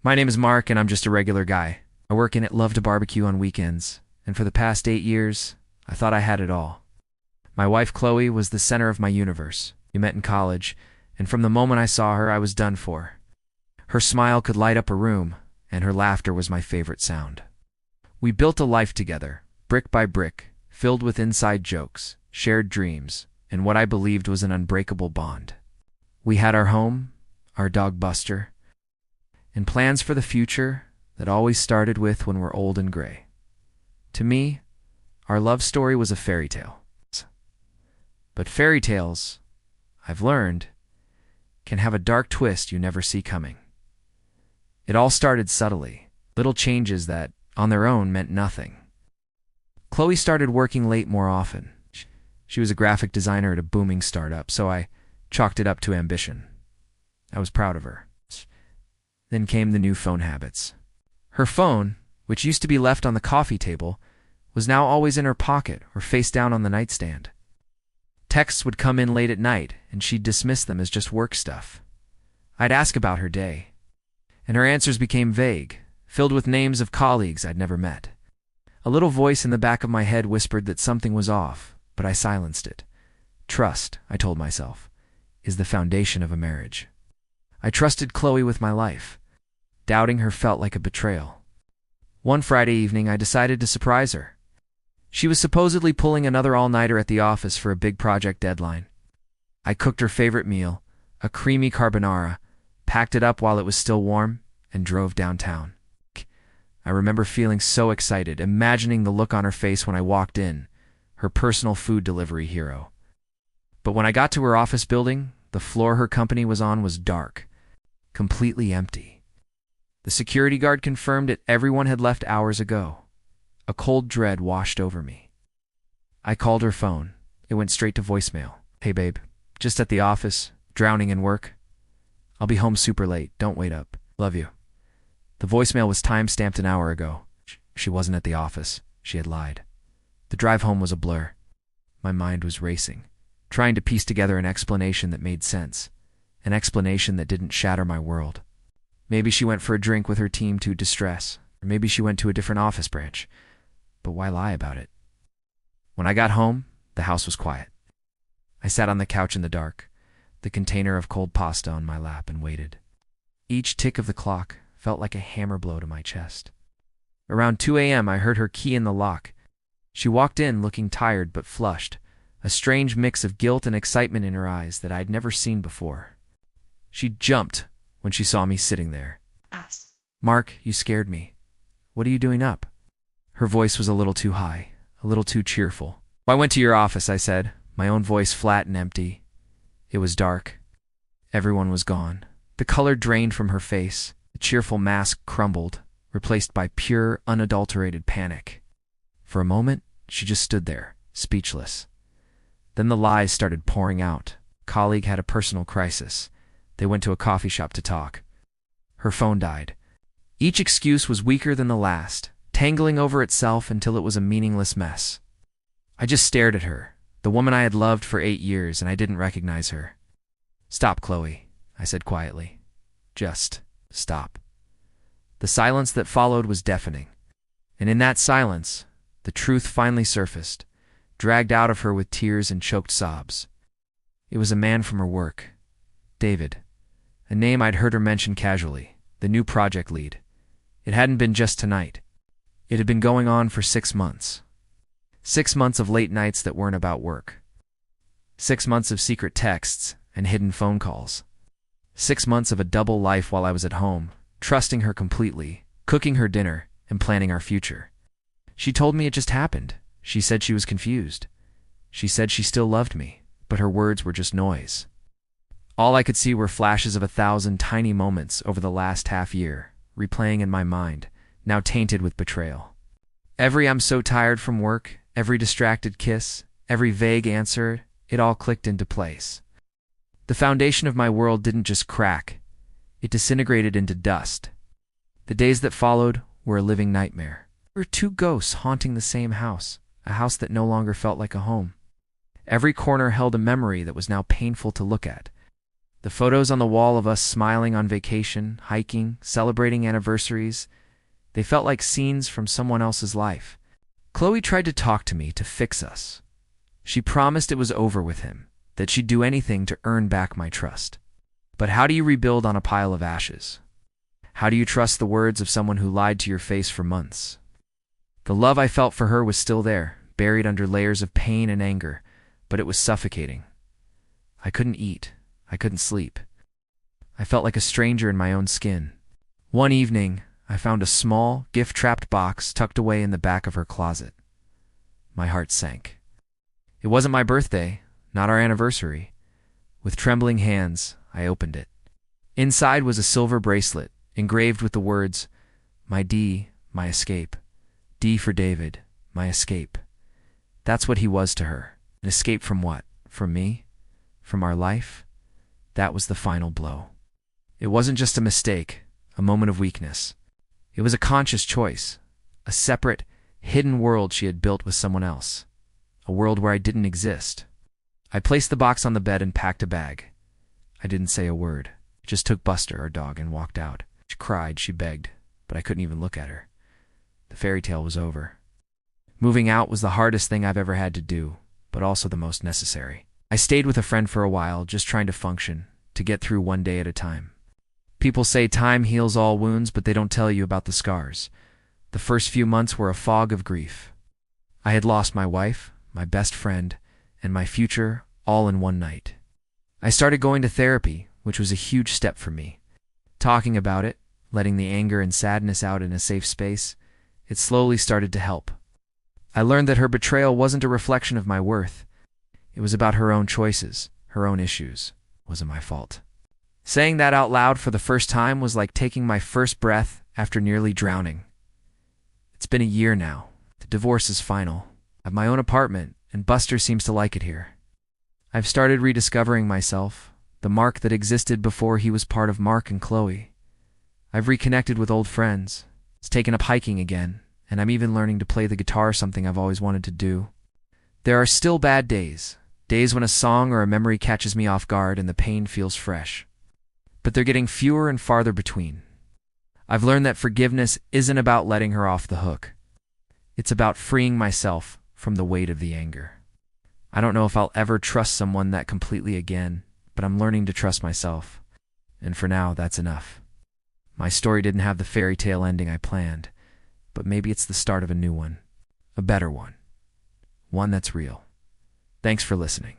My name is Mark, and I'm just a regular guy. I work in it, love to barbecue on weekends, and for the past 8 years, I thought I had it all. My wife, Chloe, was the center of my universe. We met in college, and from the moment I saw her, I was done for. Her smile could light up a room, and her laughter was my favorite sound. We built a life together, brick by brick, filled with inside jokes, shared dreams, and what I believed was an unbreakable bond. We had our home, our dog Buster, and plans for the future that always started with when we're old and gray. To me, our love story was a fairy tale. But fairy tales, I've learned, can have a dark twist you never see coming. It all started subtly, little changes that, on their own, meant nothing. Chloe started working late more often. She was a graphic designer at a booming startup, so I chalked it up to ambition. I was proud of her. Then came the new phone habits. Her phone, which used to be left on the coffee table, was now always in her pocket or face down on the nightstand. Texts would come in late at night, and she'd dismiss them as just work stuff. I'd ask about her day, and her answers became vague, filled with names of colleagues I'd never met. A little voice in the back of my head whispered that something was off, but I silenced it. Trust, I told myself, is the foundation of a marriage. I trusted Chloe with my life. Doubting her felt like a betrayal. One Friday evening, I decided to surprise her. She was supposedly pulling another all-nighter at the office for a big project deadline. I cooked her favorite meal, a creamy carbonara, packed it up while it was still warm, and drove downtown. I remember feeling so excited, imagining the look on her face when I walked in, her personal food delivery hero. But when I got to her office building, the floor her company was on was dark, completely empty. The security guard confirmed that everyone had left hours ago. A cold dread washed over me. I called her phone. It went straight to voicemail. Hey babe, just at the office, drowning in work. I'll be home super late, don't wait up. Love you. The voicemail was time-stamped an hour ago. She wasn't at the office. She had lied. The drive home was a blur. My mind was racing, trying to piece together an explanation that made sense, an explanation that didn't shatter my world. Maybe she went for a drink with her team to distress, or maybe she went to a different office branch. But why lie about it? When I got home, the house was quiet. I sat on the couch in the dark, the container of cold pasta on my lap, and waited. Each tick of the clock felt like a hammer blow to my chest. Around 2 a.m., I heard her key in the lock. She walked in looking tired but flushed, a strange mix of guilt and excitement in her eyes that I'd never seen before. She jumped when she saw me sitting there. Mark, you scared me. What are you doing up? Her voice was a little too high, a little too cheerful. I went to your office, I said, my own voice flat and empty. It was dark. Everyone was gone. The color drained from her face. The cheerful mask crumbled, replaced by pure, unadulterated panic. For a moment, she just stood there, speechless. Then the lies started pouring out. A colleague had a personal crisis. They went to a coffee shop to talk. Her phone died. Each excuse was weaker than the last, tangling over itself until it was a meaningless mess. I just stared at her, the woman I had loved for 8 years, and I didn't recognize her. Stop, Chloe, I said quietly. Just stop. The silence that followed was deafening. And in that silence, the truth finally surfaced, dragged out of her with tears and choked sobs. It was a man from her work, David, a name I'd heard her mention casually, the new project lead. It hadn't been just tonight. It had been going on for 6 months. 6 months of late nights that weren't about work. 6 months of secret texts and hidden phone calls. 6 months of a double life while I was at home, trusting her completely, cooking her dinner, and planning our future. She told me it just happened. She said she was confused. She said she still loved me, but her words were just noise. All I could see were flashes of 1,000 tiny moments over the last half year, replaying in my mind, now tainted with betrayal. Every "I'm so tired from work," every distracted kiss, every vague answer, it all clicked into place. The foundation of my world didn't just crack, it disintegrated into dust. The days that followed were a living nightmare. There were 2 ghosts haunting the same house, a house that no longer felt like a home. Every corner held a memory that was now painful to look at. The photos on the wall of us smiling on vacation, hiking, celebrating anniversaries, they felt like scenes from someone else's life. Chloe tried to talk to me to fix us. She promised it was over with him, that she'd do anything to earn back my trust. But how do you rebuild on a pile of ashes? How do you trust the words of someone who lied to your face for months? The love I felt for her was still there, buried under layers of pain and anger, but it was suffocating. I couldn't eat. I couldn't sleep. I felt like a stranger in my own skin. One evening, I found a small, gift-wrapped box tucked away in the back of her closet. My heart sank. It wasn't my birthday, not our anniversary. With trembling hands, I opened it. Inside was a silver bracelet, engraved with the words, "My D, my escape. D for David, my escape." That's what he was to her. An escape from what? From me? From our life? That was the final blow. It wasn't just a mistake, a moment of weakness. It was a conscious choice, a separate, hidden world she had built with someone else, a world where I didn't exist. I placed the box on the bed and packed a bag. I didn't say a word. I just took Buster, our dog, and walked out. She cried, she begged, but I couldn't even look at her. The fairy tale was over. Moving out was the hardest thing I've ever had to do, but also the most necessary. I stayed with a friend for a while, just trying to function, to get through one day at a time. People say time heals all wounds, but they don't tell you about the scars. The first few months were a fog of grief. I had lost my wife, my best friend, and my future all in one night. I started going to therapy, which was a huge step for me. Talking about it, letting the anger and sadness out in a safe space, it slowly started to help. I learned that her betrayal wasn't a reflection of my worth. It was about her own choices, her own issues. It wasn't my fault. Saying that out loud for the first time was like taking my first breath after nearly drowning. It's been a year now. The divorce is final. I have my own apartment, and Buster seems to like it here. I've started rediscovering myself, the Mark that existed before he was part of Mark and Chloe. I've reconnected with old friends. It's taken up hiking again, and I'm even learning to play the guitar, something I've always wanted to do. There are still bad days, days when a song or a memory catches me off guard and the pain feels fresh. But they're getting fewer and farther between. I've learned that forgiveness isn't about letting her off the hook. It's about freeing myself from the weight of the anger. I don't know if I'll ever trust someone that completely again, but I'm learning to trust myself. And for now, that's enough. My story didn't have the fairy tale ending I planned, but maybe it's the start of a new one. A better one. One that's real. Thanks for listening.